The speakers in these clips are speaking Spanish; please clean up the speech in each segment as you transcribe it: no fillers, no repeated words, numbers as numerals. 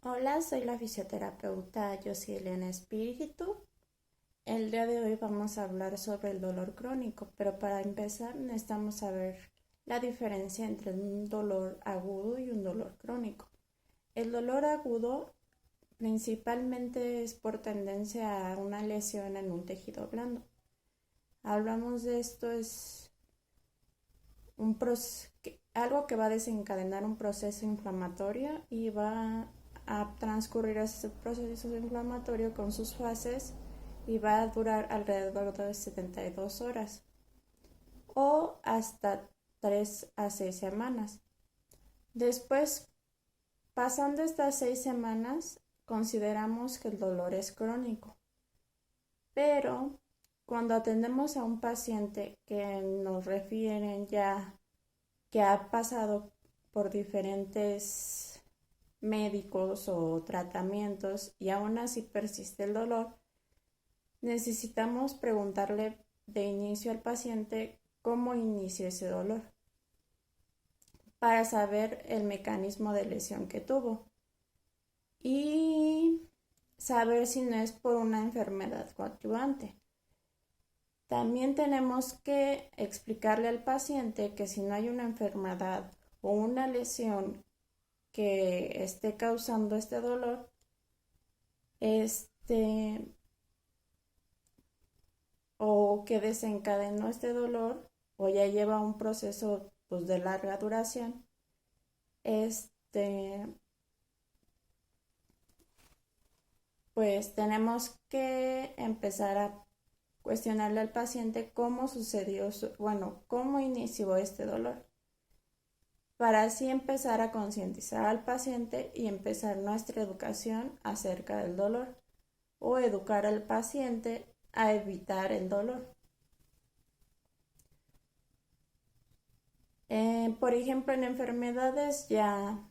Hola, soy la fisioterapeuta Elena Espíritu. El día de hoy vamos a hablar sobre el dolor crónico, pero para empezar necesitamos saber la diferencia entre un dolor agudo y un dolor crónico. El dolor agudo principalmente es por tendencia a una lesión en un tejido blando. Hablamos de esto es algo que va a desencadenar un proceso inflamatorio y va a transcurrir ese proceso inflamatorio con sus fases y va a durar alrededor de 72 horas o hasta 3 a 6 semanas. Después, pasando estas 6 semanas, consideramos que el dolor es crónico. Pero cuando atendemos a un paciente que nos refieren ya que ha pasado por diferentes médicos o tratamientos y aún así persiste el dolor, necesitamos preguntarle de inicio al paciente cómo inició ese dolor para saber el mecanismo de lesión que tuvo y saber si no es por una enfermedad coadyuvante. También tenemos que explicarle al paciente que si no hay una enfermedad o una lesión que esté causando este dolor, o que desencadenó este dolor o ya lleva un proceso pues de larga duración, pues tenemos que empezar a cuestionarle al paciente cómo sucedió, cómo inició este dolor, para así empezar a concientizar al paciente y empezar nuestra educación acerca del dolor o educar al paciente a evitar el dolor. Por ejemplo, en enfermedades ya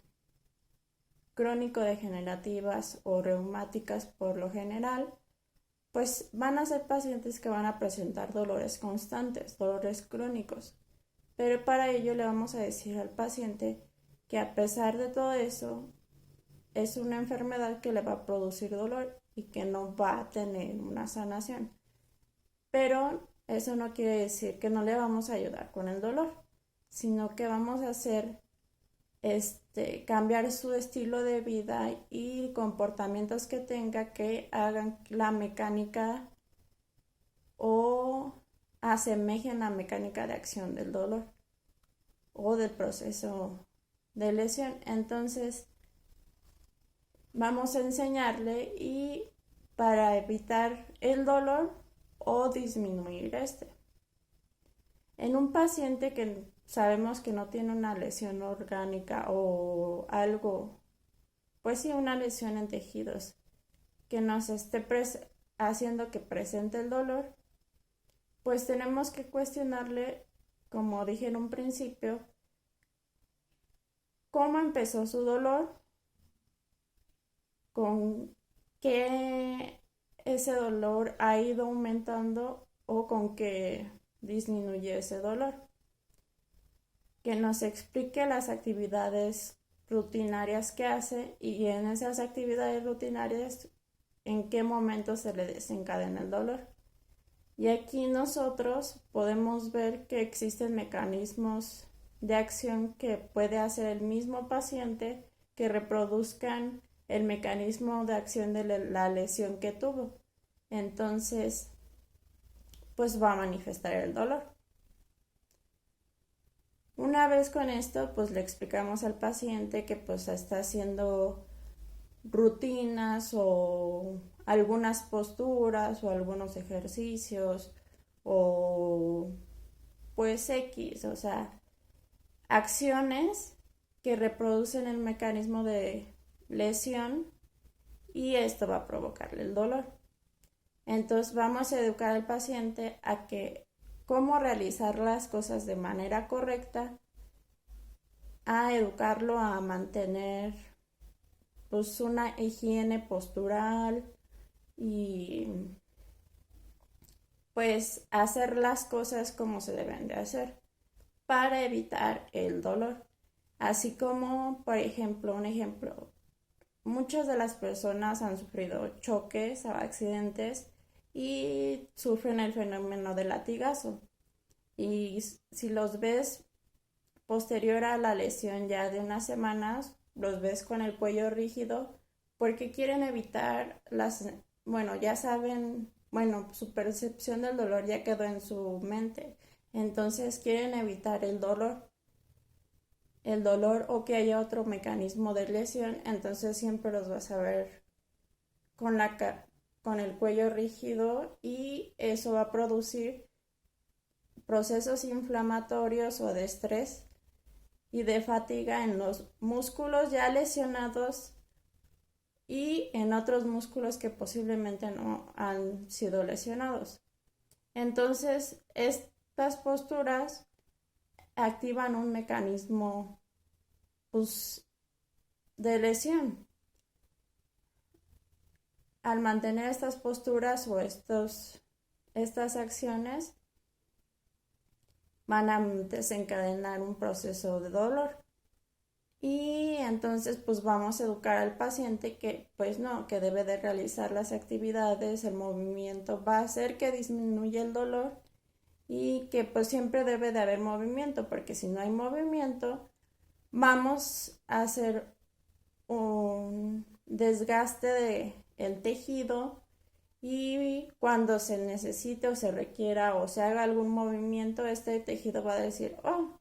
crónico-degenerativas o reumáticas por lo general, pues van a ser pacientes que van a presentar dolores constantes, dolores crónicos. Pero para ello le vamos a decir al paciente que a pesar de todo eso, es una enfermedad que le va a producir dolor y que no va a tener una sanación. Pero eso no quiere decir que no le vamos a ayudar con el dolor, sino que vamos a hacer cambiar su estilo de vida y comportamientos que tenga que hagan la mecánica o asemejen la mecánica de acción del dolor o del proceso de lesión. Entonces, vamos a enseñarle y para evitar el dolor o disminuir este. En un paciente que sabemos que no tiene una lesión orgánica o algo, pues sí, una lesión en tejidos que nos esté haciendo que presente el dolor, pues tenemos que cuestionarle, como dije en un principio, cómo empezó su dolor, con qué ese dolor ha ido aumentando o con qué disminuye ese dolor. Que nos explique las actividades rutinarias que hace y en esas actividades rutinarias en qué momento se le desencadena el dolor. Y aquí nosotros podemos ver que existen mecanismos de acción que puede hacer el mismo paciente que reproduzcan el mecanismo de acción de la lesión que tuvo. Entonces, pues va a manifestar el dolor. Una vez con esto, pues le explicamos al paciente que pues está haciendo rutinas o algunas posturas o algunos ejercicios o pues X, o sea, acciones que reproducen el mecanismo de lesión y esto va a provocarle el dolor. Entonces vamos a educar al paciente a que cómo realizar las cosas de manera correcta, a educarlo a mantener pues una higiene postural y pues hacer las cosas como se deben de hacer para evitar el dolor. Así como, por ejemplo, un ejemplo, muchas de las personas han sufrido choques o accidentes y sufren el fenómeno del latigazo. Y si los ves posterior a la lesión ya de unas semanas, los ves con el cuello rígido porque quieren evitar bueno, ya saben, bueno, su percepción del dolor ya quedó en su mente, entonces quieren evitar el dolor o que haya otro mecanismo de lesión, entonces siempre los vas a ver con con el cuello rígido y eso va a producir procesos inflamatorios o de estrés y de fatiga en los músculos ya lesionados y en otros músculos que posiblemente no han sido lesionados. Entonces, estas posturas activan un mecanismo pues, de lesión. Al mantener estas posturas o estas acciones, van a desencadenar un proceso de dolor. Y entonces pues vamos a educar al paciente que pues no, que debe de realizar las actividades, el movimiento va a hacer que disminuya el dolor y que pues siempre debe de haber movimiento, porque si no hay movimiento vamos a hacer un desgaste del tejido y cuando se necesite o se requiera o se haga algún movimiento, este tejido va a decir, oh,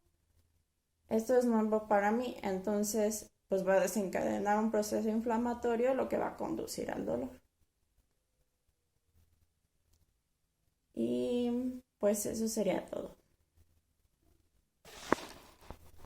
esto es nuevo para mí, entonces pues va a desencadenar un proceso inflamatorio, lo que va a conducir al dolor. Y pues eso sería todo.